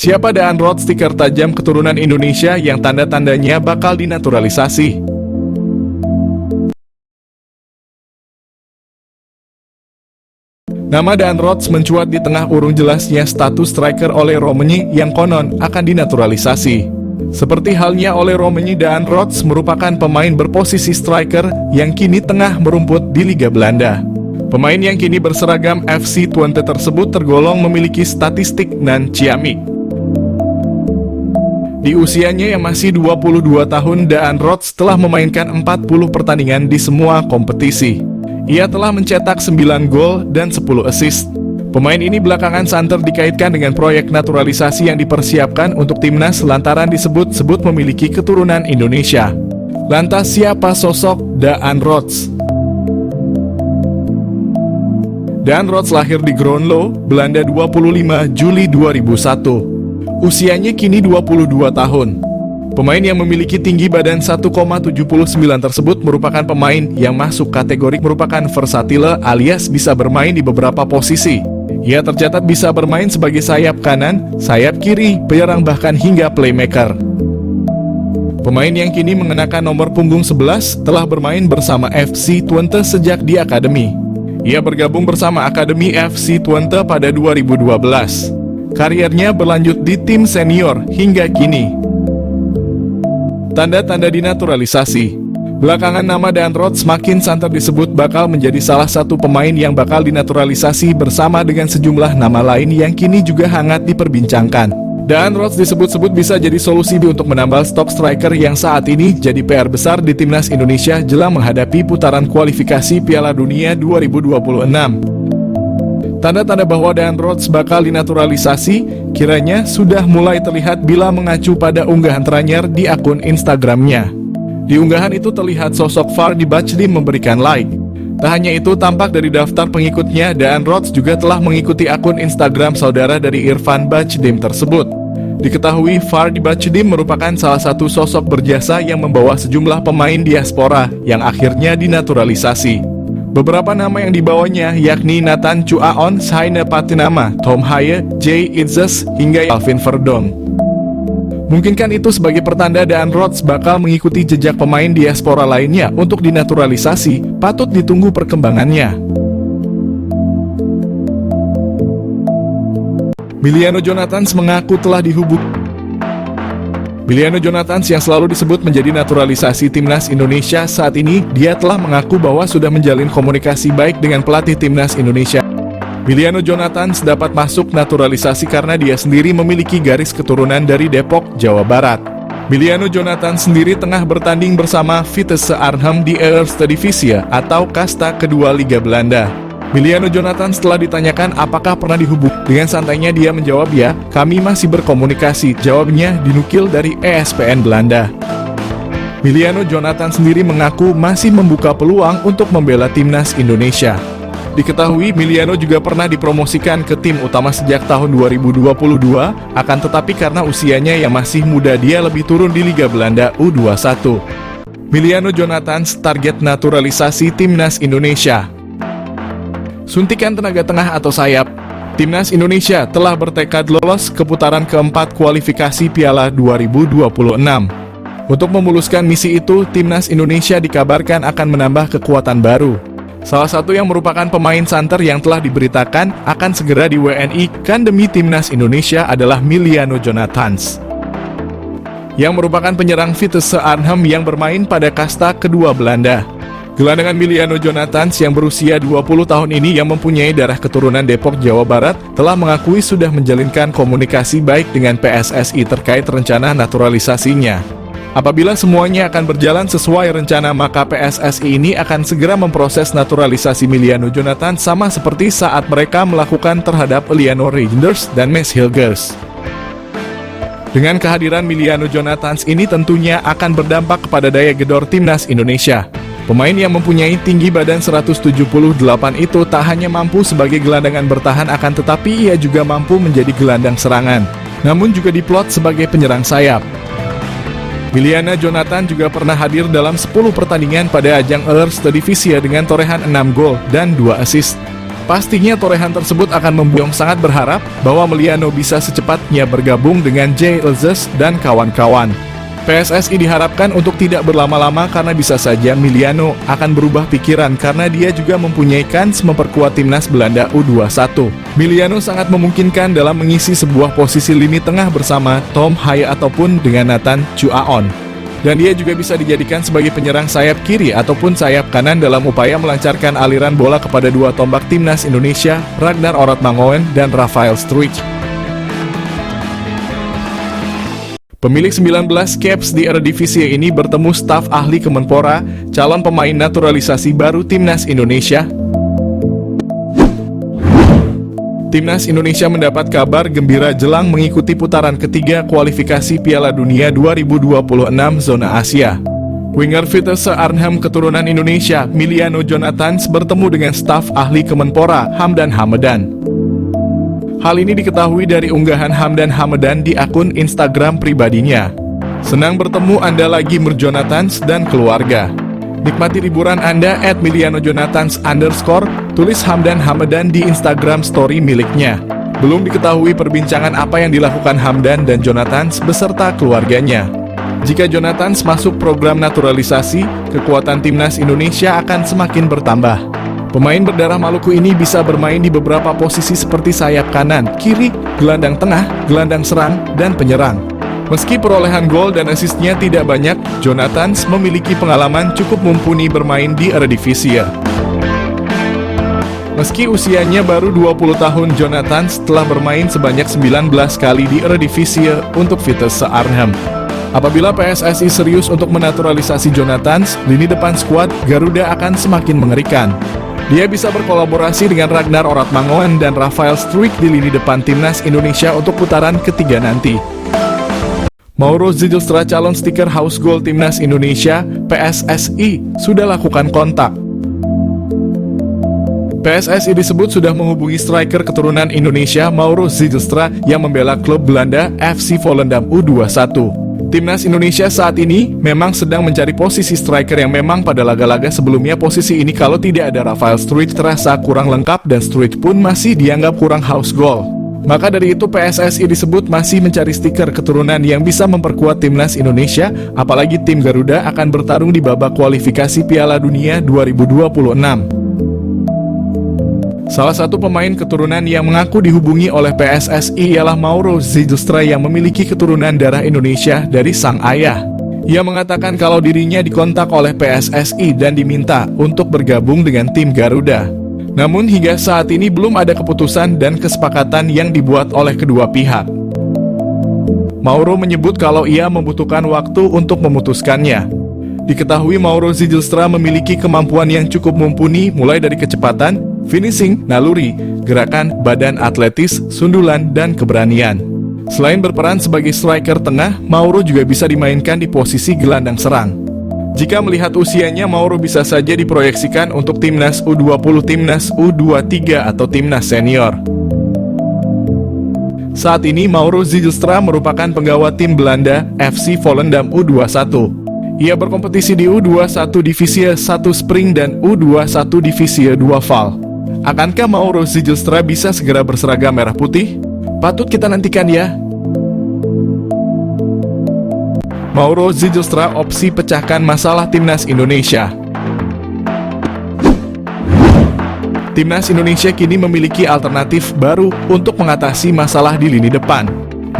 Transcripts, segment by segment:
Siapa Daan Roth, stiker tajam keturunan Indonesia yang tanda-tandanya bakal dinaturalisasi? Nama Daan Roth mencuat di tengah urung jelasnya status striker Ole Roemeny yang konon akan dinaturalisasi. Seperti halnya Ole Roemeny, Daan Roth merupakan pemain berposisi striker yang kini tengah merumput di Liga Belanda. Pemain yang kini berseragam FC Twente tersebut tergolong memiliki statistik nan ciamik. Di usianya yang masih 22 tahun, Daan Roth telah memainkan 40 pertandingan di semua kompetisi. Ia telah mencetak 9 gol dan 10 assist. Pemain ini belakangan santer dikaitkan dengan proyek naturalisasi yang dipersiapkan untuk timnas lantaran disebut-sebut memiliki keturunan Indonesia. Lantas siapa sosok Daan Roth? Daan Roth lahir di Groenlo, Belanda 25 Juli 2001. Usianya kini 22 tahun. Pemain yang memiliki tinggi badan 1,79 tersebut merupakan pemain yang masuk kategori merupakan versatile alias bisa bermain di beberapa posisi. Ia tercatat bisa bermain sebagai sayap kanan, sayap kiri, penyerang bahkan hingga playmaker. Pemain yang kini mengenakan nomor punggung 11 telah bermain bersama FC Twente sejak di akademi. Ia bergabung bersama Akademi FC Twente pada 2012. Karirnya berlanjut di tim senior hingga kini. Tanda-tanda dinaturalisasi. Belakangan nama Daan Roth semakin santer disebut bakal menjadi salah satu pemain yang bakal dinaturalisasi bersama dengan sejumlah nama lain yang kini juga hangat diperbincangkan. Daan Roth disebut-sebut bisa jadi solusi untuk menambal stok striker yang saat ini jadi PR besar di timnas Indonesia jelang menghadapi putaran kualifikasi Piala Dunia 2026. Tanda-tanda bahwa Daan Roth bakal dinaturalisasi kiranya sudah mulai terlihat bila mengacu pada unggahan terakhir di akun Instagramnya. Di unggahan itu terlihat sosok Vardy Bachdiem memberikan like. Tak hanya itu, tampak dari daftar pengikutnya, Daan Roth juga telah mengikuti akun Instagram saudara dari Irfan Bachdiem tersebut. Diketahui Vardy Bachdiem merupakan salah satu sosok berjasa yang membawa sejumlah pemain diaspora yang akhirnya dinaturalisasi. Beberapa nama yang dibawanya yakni Nathan Chuaon, Saine Patinama, Tom Haye, Jay Itzes, hingga Alvin Verdong. Mungkinkah itu sebagai pertanda Daan Roth bakal mengikuti jejak pemain diaspora lainnya untuk dinaturalisasi? Patut ditunggu perkembangannya. Miliano Jonathans mengaku telah dihubungi. Miliano Jonathans yang selalu disebut menjadi naturalisasi timnas Indonesia saat ini, dia telah mengaku bahwa sudah menjalin komunikasi baik dengan pelatih timnas Indonesia. Miliano Jonathans dapat masuk naturalisasi karena dia sendiri memiliki garis keturunan dari Depok, Jawa Barat. Miliano Jonathans sendiri tengah bertanding bersama Vitesse Arnhem di Eerste Divisie atau kasta kedua Liga Belanda. Miliano Jonathans setelah ditanyakan apakah pernah dihubungi, dengan santainya dia menjawab, "Ya, kami masih berkomunikasi." Jawabnya dinukil dari ESPN Belanda. Miliano Jonathans sendiri mengaku masih membuka peluang untuk membela timnas Indonesia. Diketahui Miliano juga pernah dipromosikan ke tim utama sejak tahun 2022, akan tetapi karena usianya yang masih muda dia lebih turun di Liga Belanda U21. Miliano Jonathans target naturalisasi timnas Indonesia. Suntikan tenaga tengah atau sayap. Timnas Indonesia telah bertekad lolos ke putaran keempat kualifikasi Piala 2026. Untuk memuluskan misi itu, Timnas Indonesia dikabarkan akan menambah kekuatan baru. Salah satu yang merupakan pemain santer yang telah diberitakan akan segera di WNI-kan demi Timnas Indonesia adalah Miliano Jonathans, yang merupakan penyerang Vitesse Arnhem yang bermain pada kasta kedua Belanda. Gelandangan Miliano Jonathans yang berusia 20 tahun ini yang mempunyai darah keturunan Depok, Jawa Barat telah mengakui sudah menjalinkan komunikasi baik dengan PSSI terkait rencana naturalisasinya. Apabila semuanya akan berjalan sesuai rencana, maka PSSI ini akan segera memproses naturalisasi Miliano Jonathans sama seperti saat mereka melakukan terhadap Eleanor Reijnders dan Mads Hilgers. Dengan kehadiran Miliano Jonathans ini tentunya akan berdampak kepada daya gedor timnas Indonesia. Pemain yang mempunyai tinggi badan 178 itu tak hanya mampu sebagai gelandangan bertahan, akan tetapi ia juga mampu menjadi gelandang serangan, namun juga diplot sebagai penyerang sayap. Miliano Jonathans juga pernah hadir dalam 10 pertandingan pada ajang Eerste Divisie dengan torehan 6 gol dan 2 assist. Pastinya torehan tersebut akan membuat sangat berharap bahwa Meliano bisa secepatnya bergabung dengan Jay Elzes dan kawan-kawan. PSSI diharapkan untuk tidak berlama-lama karena bisa saja Meliano akan berubah pikiran karena dia juga mempunyai kans memperkuat timnas Belanda U21. Meliano sangat memungkinkan dalam mengisi sebuah posisi lini tengah bersama Tom Haye ataupun dengan Nathan Chuaon. Dan dia juga bisa dijadikan sebagai penyerang sayap kiri ataupun sayap kanan dalam upaya melancarkan aliran bola kepada dua tombak timnas Indonesia, Ragnar Orotmangoen dan Rafael Struijk. Pemilik 19 caps di Eredivisie ini bertemu staf ahli Kemenpora, calon pemain naturalisasi baru timnas Indonesia. Timnas Indonesia mendapat kabar gembira jelang mengikuti putaran ketiga kualifikasi Piala Dunia 2026 zona Asia. Winger Vitesse Arnhem keturunan Indonesia, Miliano Jonathans bertemu dengan staf ahli Kemenpora, Hamdan Hamedan. Hal ini diketahui dari unggahan Hamdan Hamedan di akun Instagram pribadinya. Senang bertemu Anda lagi Jonathans dan keluarga. Nikmati liburan Anda @milianojonathans_, tulis Hamdan Hamedan di Instagram story miliknya. Belum diketahui perbincangan apa yang dilakukan Hamdan dan Jonathans beserta keluarganya. Jika Jonathans masuk program naturalisasi, kekuatan timnas Indonesia akan semakin bertambah. Pemain berdarah Maluku ini bisa bermain di beberapa posisi seperti sayap kanan, kiri, gelandang tengah, gelandang serang, dan penyerang. Meski perolehan gol dan asisnya tidak banyak, Jonathans memiliki pengalaman cukup mumpuni bermain di Eredivisie. Meski usianya baru 20 tahun, Jonathans telah bermain sebanyak 19 kali di Eredivisie untuk Vitesse Arnhem. Apabila PSSI serius untuk menaturalisasi Jonathans, lini depan skuad Garuda akan semakin mengerikan. Dia bisa berkolaborasi dengan Ragnar Orotmangoen dan Rafael Struijk di lini depan timnas Indonesia untuk putaran ketiga nanti. Mauro Zijlstra calon stiker house goal timnas Indonesia, PSSI sudah lakukan kontak. PSSI disebut sudah menghubungi striker keturunan Indonesia Mauro Zijlstra yang membela klub Belanda FC Volendam U21. Timnas Indonesia saat ini memang sedang mencari posisi striker yang memang pada laga-laga sebelumnya posisi ini kalau tidak ada Rafael Struijk terasa kurang lengkap dan Struijk pun masih dianggap kurang house goal. Maka dari itu PSSI disebut masih mencari stiker keturunan yang bisa memperkuat timnas Indonesia, apalagi tim Garuda akan bertarung di babak kualifikasi Piala Dunia 2026. Salah satu pemain keturunan yang mengaku dihubungi oleh PSSI ialah Mauro Zijlstra yang memiliki keturunan darah Indonesia dari sang ayah. Ia mengatakan kalau dirinya dikontak oleh PSSI dan diminta untuk bergabung dengan tim Garuda. Namun hingga saat ini belum ada keputusan dan kesepakatan yang dibuat oleh kedua pihak. Mauro menyebut kalau ia membutuhkan waktu untuk memutuskannya. Diketahui Mauro Zijlstra memiliki kemampuan yang cukup mumpuni mulai dari kecepatan, finishing, naluri, gerakan, badan atletis, sundulan, dan keberanian. Selain berperan sebagai striker tengah, Mauro juga bisa dimainkan di posisi gelandang serang. Jika melihat usianya, Mauro bisa saja diproyeksikan untuk timnas U20, timnas U23, atau timnas senior. Saat ini Mauro Zijlstra merupakan penggawa tim Belanda FC Volendam U21. Ia berkompetisi di U21 Divisi 1 Spring dan U21 Divisi 2 Val. Akankah Mauro Zijlstra bisa segera berseragam merah putih? Patut kita nantikan ya. Mauro Zijlstra opsi pecahkan masalah timnas Indonesia. Timnas Indonesia kini memiliki alternatif baru untuk mengatasi masalah di lini depan.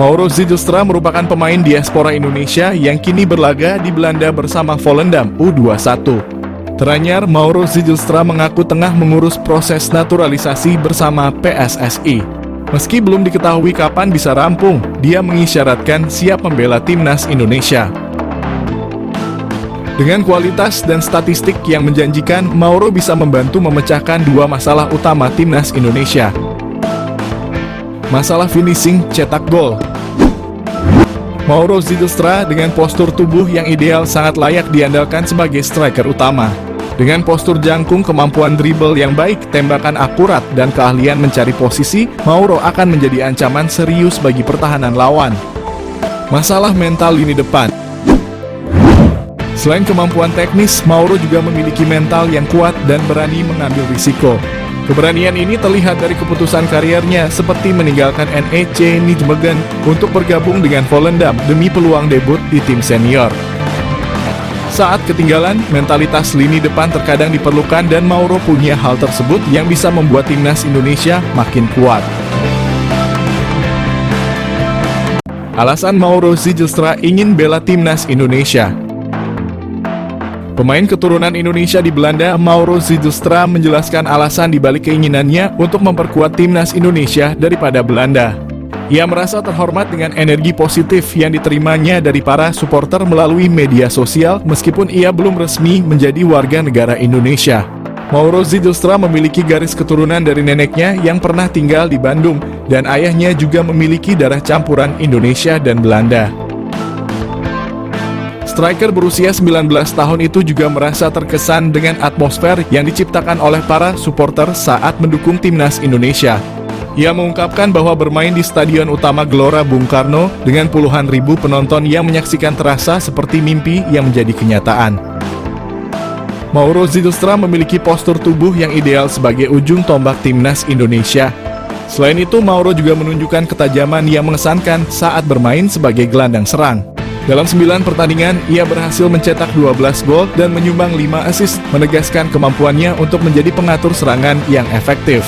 Mauro Zijlstra merupakan pemain diaspora Indonesia yang kini berlaga di Belanda bersama Volendam U21. Teranyar, Mauro Zijlstra mengaku tengah mengurus proses naturalisasi bersama PSSI. Meski belum diketahui kapan bisa rampung, dia mengisyaratkan siap membela timnas Indonesia. Dengan kualitas dan statistik yang menjanjikan, Mauro bisa membantu memecahkan dua masalah utama timnas Indonesia. Masalah finishing cetak gol. Mauro Zijlstra dengan postur tubuh yang ideal sangat layak diandalkan sebagai striker utama. Dengan postur jangkung, kemampuan dribble yang baik, tembakan akurat, dan keahlian mencari posisi, Mauro akan menjadi ancaman serius bagi pertahanan lawan. Masalah mental lini depan. Selain kemampuan teknis, Mauro juga memiliki mental yang kuat dan berani mengambil risiko. Keberanian ini terlihat dari keputusan karirnya seperti meninggalkan NEC Nijmegen untuk bergabung dengan Volendam demi peluang debut di tim senior. Saat ketinggalan, mentalitas lini depan terkadang diperlukan dan Mauro punya hal tersebut yang bisa membuat timnas Indonesia makin kuat. Alasan Mauro Zijlstra ingin bela timnas Indonesia. Pemain keturunan Indonesia di Belanda, Mauro Zijlstra menjelaskan alasan dibalik keinginannya untuk memperkuat timnas Indonesia daripada Belanda. Ia merasa terhormat dengan energi positif yang diterimanya dari para supporter melalui media sosial meskipun ia belum resmi menjadi warga negara Indonesia. Mauro Zijlstra memiliki garis keturunan dari neneknya yang pernah tinggal di Bandung dan ayahnya juga memiliki darah campuran Indonesia dan Belanda. Striker berusia 19 tahun itu juga merasa terkesan dengan atmosfer yang diciptakan oleh para supporter saat mendukung timnas Indonesia. Ia mengungkapkan bahwa bermain di Stadion Utama Gelora Bung Karno dengan puluhan ribu penonton yang menyaksikan terasa seperti mimpi yang menjadi kenyataan. Mauro Zijlstra memiliki postur tubuh yang ideal sebagai ujung tombak timnas Indonesia. Selain itu, Mauro juga menunjukkan ketajaman yang mengesankan saat bermain sebagai gelandang serang. Dalam 9 pertandingan, ia berhasil mencetak 12 gol dan menyumbang 5 assist, menegaskan kemampuannya untuk menjadi pengatur serangan yang efektif.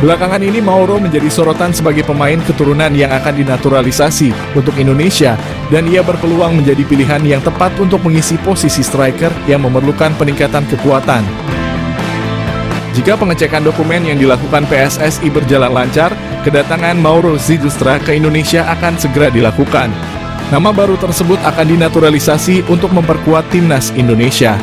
Belakangan ini Mauro menjadi sorotan sebagai pemain keturunan yang akan dinaturalisasi untuk Indonesia dan ia berpeluang menjadi pilihan yang tepat untuk mengisi posisi striker yang memerlukan peningkatan kekuatan. Jika pengecekan dokumen yang dilakukan PSSI berjalan lancar, kedatangan Mauro Zijlstra ke Indonesia akan segera dilakukan. Nama baru tersebut akan dinaturalisasi untuk memperkuat timnas Indonesia.